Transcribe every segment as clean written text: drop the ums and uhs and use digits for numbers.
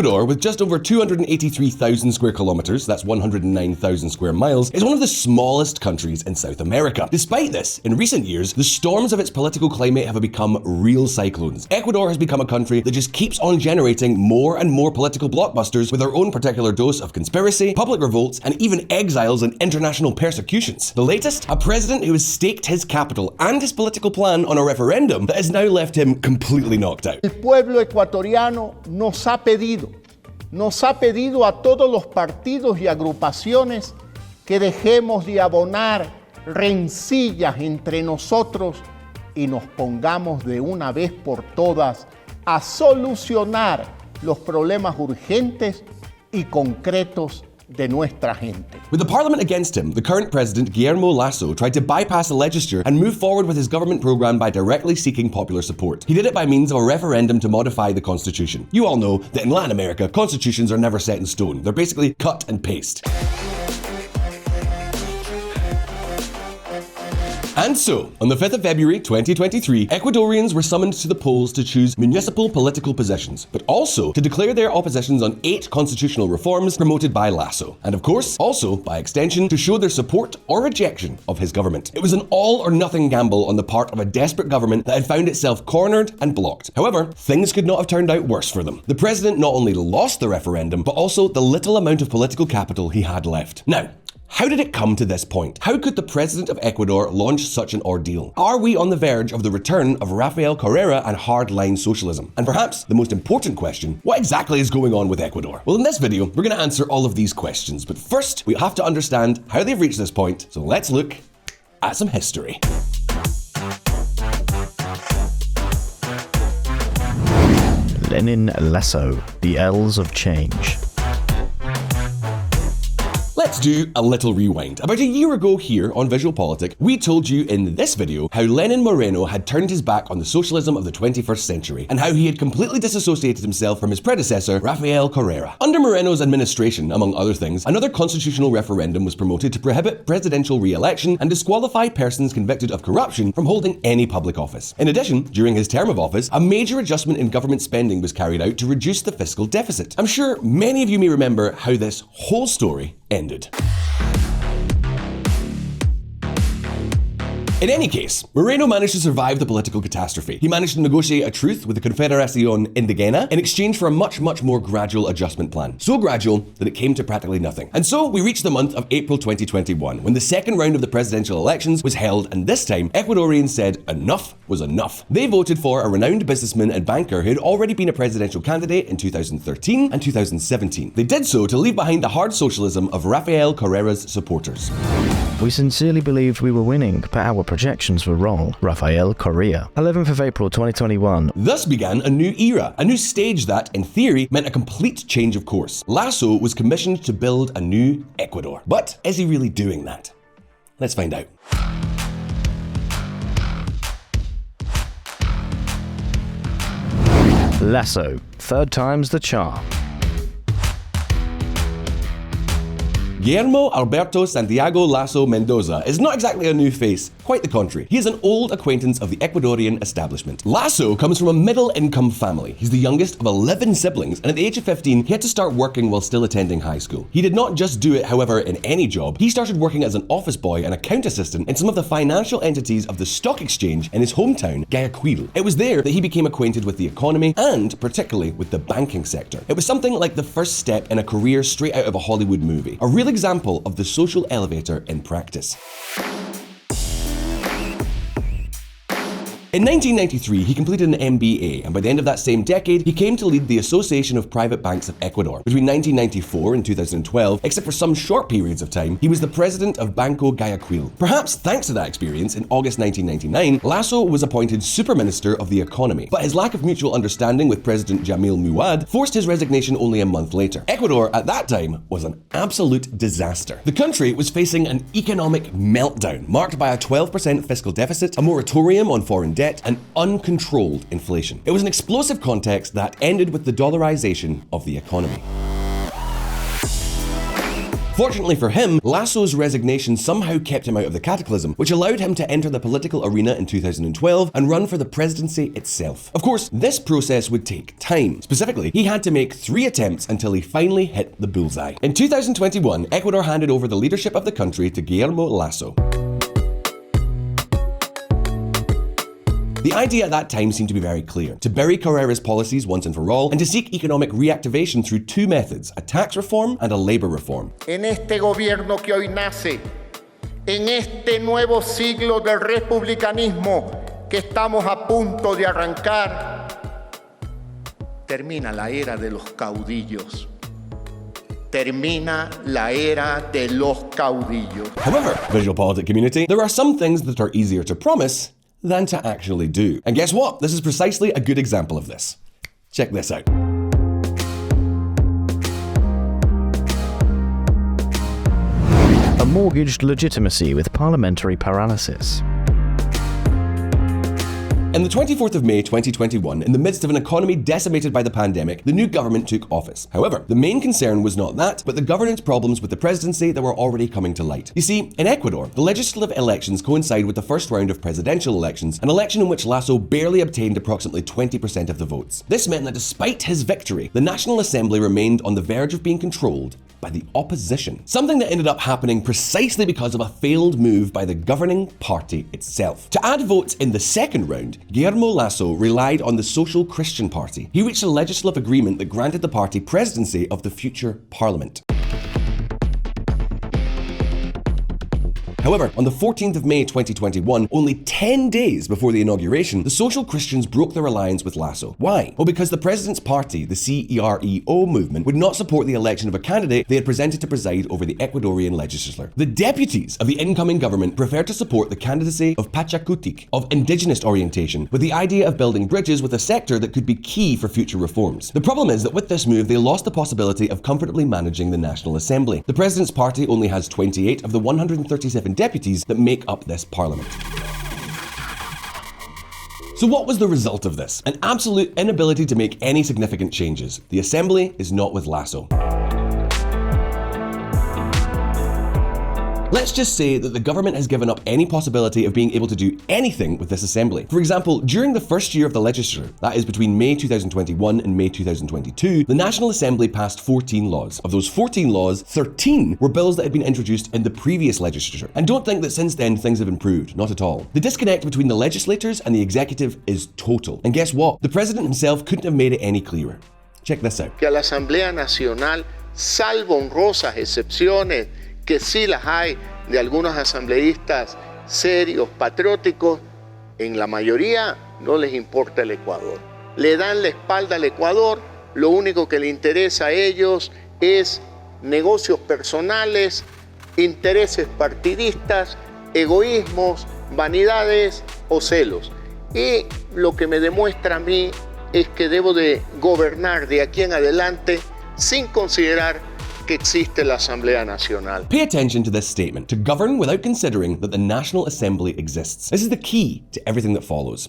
Ecuador, with just over 283,000 square kilometers, that's 109,000 square miles, is one of the smallest countries in South America. Despite this, in recent years, the storms of its political climate have become real cyclones. Ecuador has become a country that just keeps on generating more and more political blockbusters with their own particular dose of conspiracy, public revolts, and even exiles and international persecutions. The latest? A president who has staked his capital and his political plan on a referendum that has now left him completely knocked out. El pueblo ecuatoriano nos ha pedido a todos los partidos y agrupaciones que dejemos de abonar rencillas entre nosotros y nos pongamos de una vez por todas a solucionar los problemas urgentes y concretos de nuestra gente. With the parliament against him, the current president, Guillermo Lasso, tried to bypass the legislature and move forward with his government program by directly seeking popular support. He did it by means of a referendum to modify the constitution. You all know that in Latin America, constitutions are never set in stone. They're basically cut and paste. And so, on the 5th of February 2023, Ecuadorians were summoned to the polls to choose municipal political positions, but also to declare their oppositions on 8 constitutional reforms promoted by Lasso. And of course, also, by extension, to show their support or rejection of his government. It was an all-or-nothing gamble on the part of a desperate government that had found itself cornered and blocked. However, things could not have turned out worse for them. The president not only lost the referendum, but also the little amount of political capital he had left. Now, how did it come to this point? How could the President of Ecuador launch such an ordeal? Are we on the verge of the return of Rafael Correa and hardline socialism? And perhaps the most important question, what exactly is going on with Ecuador? Well, in this video, we're going to answer all of these questions, but first, we have to understand how they've reached this point, so let's look at some history. Lenin Lasso, the L's of Change. Let's do a little rewind. About a year ago here on VisualPolitik, we told you in this video how Lenin Moreno had turned his back on the socialism of the 21st century and how he had completely disassociated himself from his predecessor, Rafael Correa. Under Moreno's administration, among other things, another constitutional referendum was promoted to prohibit presidential re-election and disqualify persons convicted of corruption from holding any public office. In addition, during his term of office, a major adjustment in government spending was carried out to reduce the fiscal deficit. I'm sure many of you may remember how this whole story ended. In any case, Moreno managed to survive the political catastrophe. He managed to negotiate a truce with the Confederación Indigena in exchange for a much more gradual adjustment plan. So gradual that it came to practically nothing. And so we reached the month of April 2021, when the second round of the presidential elections was held, and this time, Ecuadorians said enough was enough. They voted for a renowned businessman and banker who had already been a presidential candidate in 2013 and 2017. They did so to leave behind the hard socialism of Rafael Correa's supporters. We sincerely believed we were winning, but our projections were wrong. Rafael Correa. 11th of April 2021. Thus began a new era, a new stage that, in theory, meant a complete change of course. Lasso was commissioned to build a new Ecuador. But is he really doing that? Let's find out. Lasso. Third time's the charm. Guillermo Alberto Santiago Lasso Mendoza is not exactly a new face, quite the contrary. He is an old acquaintance of the Ecuadorian establishment. Lasso comes from a middle-income family. He's the youngest of 11 siblings, and at the age of 15, he had to start working while still attending high school. He did not just do it, however, in any job. He started working as an office boy and account assistant in some of the financial entities of the stock exchange in his hometown, Guayaquil. It was there that he became acquainted with the economy and particularly with the banking sector. It was something like the first step in a career straight out of a Hollywood movie. A real example of the social elevator in practice. In 1993, he completed an MBA, and by the end of that same decade, he came to lead the Association of Private Banks of Ecuador. Between 1994 and 2012, except for some short periods of time, he was the president of Banco Guayaquil. Perhaps thanks to that experience, in August 1999, Lasso was appointed Super Minister of the Economy, but his lack of mutual understanding with President Jamil Muad forced his resignation only a month later. Ecuador, at that time, was an absolute disaster. The country was facing an economic meltdown, marked by a 12% fiscal deficit, a moratorium on foreign debt, and uncontrolled inflation. It was an explosive context that ended with the dollarization of the economy. Fortunately for him, Lasso's resignation somehow kept him out of the cataclysm, which allowed him to enter the political arena in 2012 and run for the presidency itself. Of course, this process would take time. Specifically, he had to make 3 attempts until he finally hit the bullseye. In 2021, Ecuador handed over the leadership of the country to Guillermo Lasso. The idea at that time seemed to be very clear: to bury Correa's policies once and for all, and to seek economic reactivation through 2 methods, a tax reform and a labor reform. En este gobierno que hoy nace, en este nuevo siglo del republicanismo que estamos a punto de arrancar, termina la era de los caudillos. Termina la era de los caudillos. However, VisualPolitik community, there are some things that are easier to promise than to actually do. And guess what? This is precisely a good example of this. Check this out. A mortgaged legitimacy with parliamentary paralysis. On the 24th of May 2021, in the midst of an economy decimated by the pandemic, the new government took office. However, the main concern was not that, but the governance problems with the presidency that were already coming to light. You see, in Ecuador, the legislative elections coincide with the first round of presidential elections, an election in which Lasso barely obtained approximately 20% of the votes. This meant that despite his victory, the National Assembly remained on the verge of being controlled by the opposition. Something that ended up happening precisely because of a failed move by the governing party itself. To add votes in the second round, Guillermo Lasso relied on the Social Christian Party. He reached a legislative agreement that granted the party presidency of the future parliament. However, on the 14th of May 2021, only 10 days before the inauguration, the Social Christians broke their alliance with Lasso. Why? Well, because the president's party, the CEREO movement, would not support the election of a candidate they had presented to preside over the Ecuadorian legislature. The deputies of the incoming government preferred to support the candidacy of Pachakutik, of indigenous orientation, with the idea of building bridges with a sector that could be key for future reforms. The problem is that with this move, they lost the possibility of comfortably managing the National Assembly. The president's party only has 28 of the 137 deputies that make up this parliament. So what was the result of this? An absolute inability to make any significant changes. The assembly is not with Lasso. Let's just say that the government has given up any possibility of being able to do anything with this assembly. For example, during the first year of the legislature, that is between May 2021 and May 2022, the National Assembly passed 14 laws. Of those 14 laws, 13 were bills that had been introduced in the previous legislature. And don't think that since then things have improved, not at all. The disconnect between the legislators and the executive is total. And guess what? The president himself couldn't have made it any clearer. Check this out. Que a la Asamblea Nacional, salvo honrosas excepciones, que sí las hay de algunos asambleístas serios, patrióticos, en la mayoría no les importa el Ecuador. Le dan la espalda al Ecuador, lo único que le interesa a ellos es negocios personales, intereses partidistas, egoísmos, vanidades o celos. Y lo que me demuestra a mí es que debo de gobernar de aquí en adelante sin considerar que existe la Asamblea Nacional. Pay attention to this statement: to govern without considering that the National Assembly exists. This is the key to everything that follows.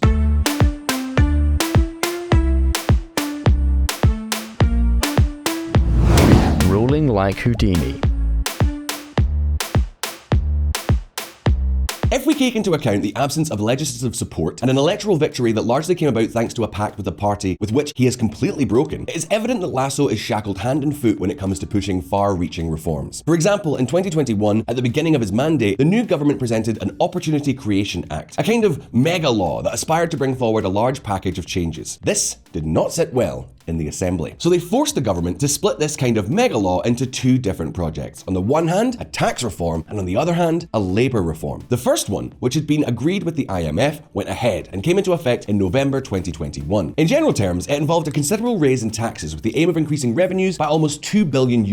Ruling like Houdini. If we take into account the absence of legislative support and an electoral victory that largely came about thanks to a pact with the party with which he has completely broken, it is evident that Lasso is shackled hand and foot when it comes to pushing far-reaching reforms. For example, in 2021, at the beginning of his mandate, the new government presented an Opportunity Creation Act, a kind of mega law that aspired to bring forward a large package of changes. This did not sit well in the assembly. So they forced the government to split this kind of mega law into 2 different projects. On the one hand, a tax reform, and on the other hand, a labor reform. The first one, which had been agreed with the IMF, went ahead and came into effect in November 2021. In general terms, it involved a considerable raise in taxes with the aim of increasing revenues by almost $2 billion,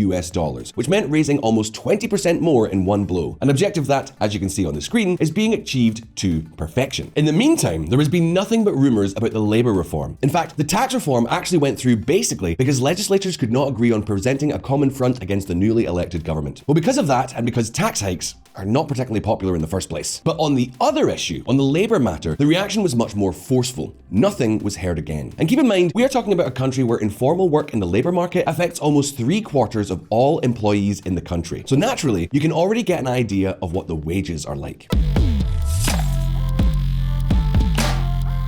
which meant raising almost 20% more in one blow. An objective that, as you can see on the screen, is being achieved to perfection. In the meantime, there has been nothing but rumors about the labor reform. In fact, the tax reform actually went through basically because legislatures could not agree on presenting a common front against the newly elected government. Well, because of that, and because tax hikes are not particularly popular in the first place. But on the other issue, on the labour matter, the reaction was much more forceful. Nothing was heard again. And keep in mind, we are talking about a country where informal work in the labour market affects almost 3/4 of all employees in the country. So naturally, you can already get an idea of what the wages are like.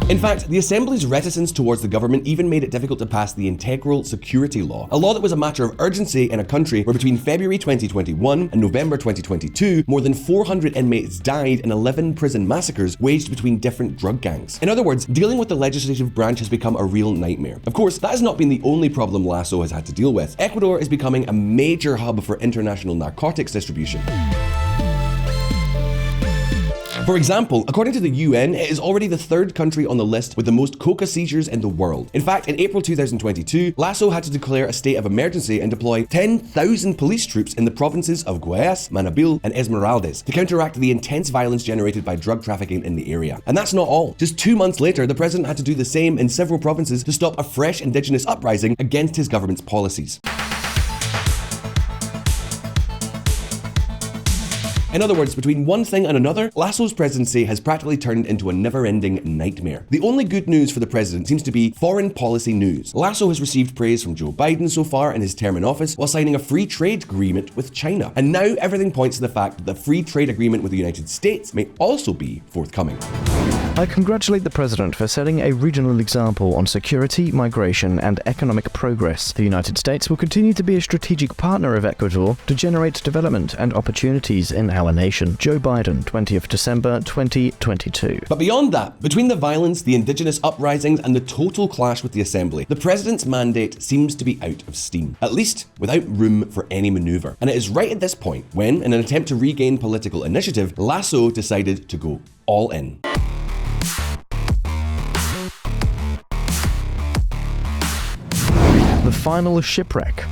In fact, the Assembly's reticence towards the government even made it difficult to pass the Integral Security Law, a law that was a matter of urgency in a country where between February 2021 and November 2022, more than 400 inmates died in 11 prison massacres waged between different drug gangs. In other words, dealing with the legislative branch has become a real nightmare. Of course, that has not been the only problem Lasso has had to deal with. Ecuador is becoming a major hub for international narcotics distribution. For example, according to the UN, it is already the 3rd country on the list with the most coca seizures in the world. In fact, in April 2022, Lasso had to declare a state of emergency and deploy 10,000 police troops in the provinces of Guayas, Manabí, and Esmeraldas to counteract the intense violence generated by drug trafficking in the area. And that's not all. Just 2 months later, the president had to do the same in several provinces to stop a fresh indigenous uprising against his government's policies. In other words, between one thing and another, Lasso's presidency has practically turned into a never-ending nightmare. The only good news for the president seems to be foreign policy news. Lasso has received praise from Joe Biden so far in his term in office while signing a free trade agreement with China. And now everything points to the fact that the free trade agreement with the United States may also be forthcoming. I congratulate the President for setting a regional example on security, migration, and economic progress. The United States will continue to be a strategic partner of Ecuador to generate development and opportunities in our nation. Joe Biden, 20th December 2022. But beyond that, between the violence, the indigenous uprisings, and the total clash with the Assembly, the President's mandate seems to be out of steam, at least without room for any maneuver. And it is right at this point when, in an attempt to regain political initiative, Lasso decided to go all in. The final shipwreck.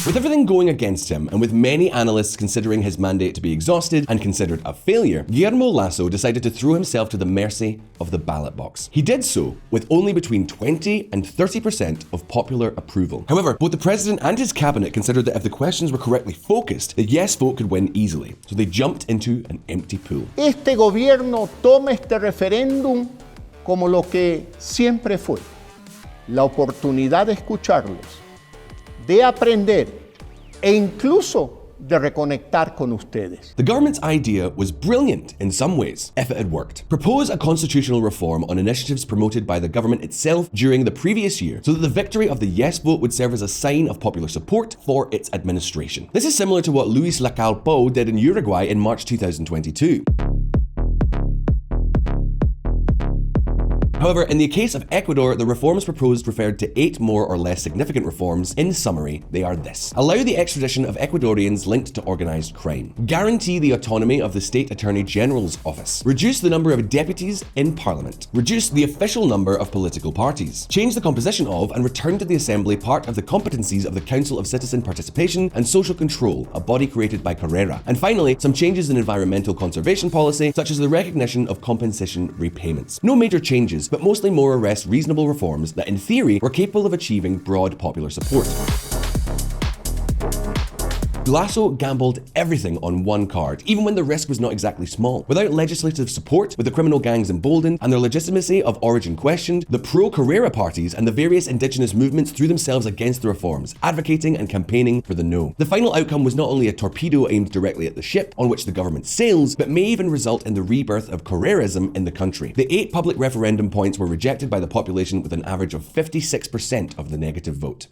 With everything going against him, and with many analysts considering his mandate to be exhausted and considered a failure, Guillermo Lasso decided to throw himself to the mercy of the ballot box. He did so with only between 20 and 30% of popular approval. However, both the president and his cabinet considered that if the questions were correctly focused, the yes vote could win easily. So they jumped into an empty pool. Este gobierno toma este referéndum como lo que siempre fue, la oportunidad de escucharlos, de aprender e incluso de reconectar con ustedes. The government's idea was brilliant in some ways, if it had worked. Propose a constitutional reform on initiatives promoted by the government itself during the previous year so that the victory of the yes vote would serve as a sign of popular support for its administration. This is similar to what Luis Lacalle did in Uruguay in March 2022. However, in the case of Ecuador, the reforms proposed referred to 8 more or less significant reforms. In summary, they are this. Allow the extradition of Ecuadorians linked to organized crime. Guarantee the autonomy of the State Attorney General's office. Reduce the number of deputies in Parliament. Reduce the official number of political parties. Change the composition of and return to the Assembly part of the competencies of the Council of Citizen Participation and Social Control, a body created by Correa. And finally, some changes in environmental conservation policy, such as the recognition of compensation repayments. No major changes, but mostly more or less reasonable reforms that in theory were capable of achieving broad popular support. Lasso gambled everything on one card, even when the risk was not exactly small. Without legislative support, with the criminal gangs emboldened and their legitimacy of origin questioned, the pro-Correa parties and the various indigenous movements threw themselves against the reforms, advocating and campaigning for the no. The final outcome was not only a torpedo aimed directly at the ship on which the government sails, but may even result in the rebirth of Correaism in the country. The 8 public referendum points were rejected by the population with an average of 56% of the negative vote.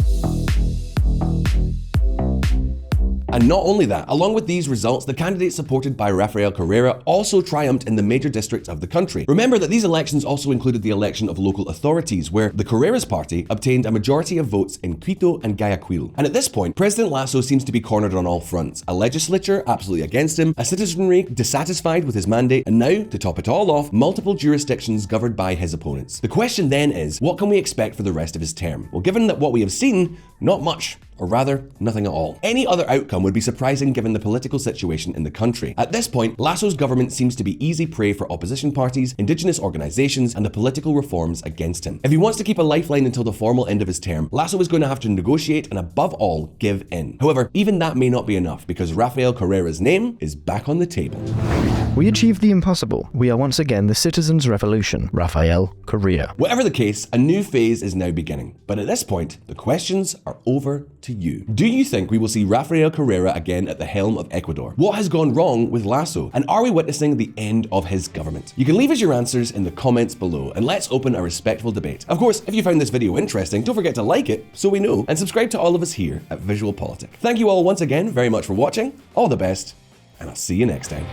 And not only that, along with these results, the candidates supported by Rafael Correa also triumphed in the major districts of the country. Remember that these elections also included the election of local authorities, where the Correa's party obtained a majority of votes in Quito and Guayaquil. And at this point, President Lasso seems to be cornered on all fronts. A legislature absolutely against him, a citizenry dissatisfied with his mandate, and now, to top it all off, multiple jurisdictions governed by his opponents. The question then is, what can we expect for the rest of his term? Well, given that what we have seen, Not much. Or rather, nothing at all. Any other outcome would be surprising given the political situation in the country. At this point, Lasso's government seems to be easy prey for opposition parties, indigenous organizations, and the political reforms against him. If he wants to keep a lifeline until the formal end of his term, Lasso is going to have to negotiate and above all, give in. However, even that may not be enough because Rafael Correa's name is back on the table. We achieved the impossible. We are once again the citizens' revolution. Rafael Correa. Whatever the case, a new phase is now beginning. But at this point, the questions are over to you. Do you think we will see Rafael Correa again at the helm of Ecuador? What has gone wrong with Lasso? And are we witnessing the end of his government? You can leave us your answers in the comments below and let's open a respectful debate. Of course, if you found this video interesting, don't forget to like it so we know and subscribe to all of us here at VisualPolitik. Thank you all once again very much for watching. All the best, and I'll see you next time.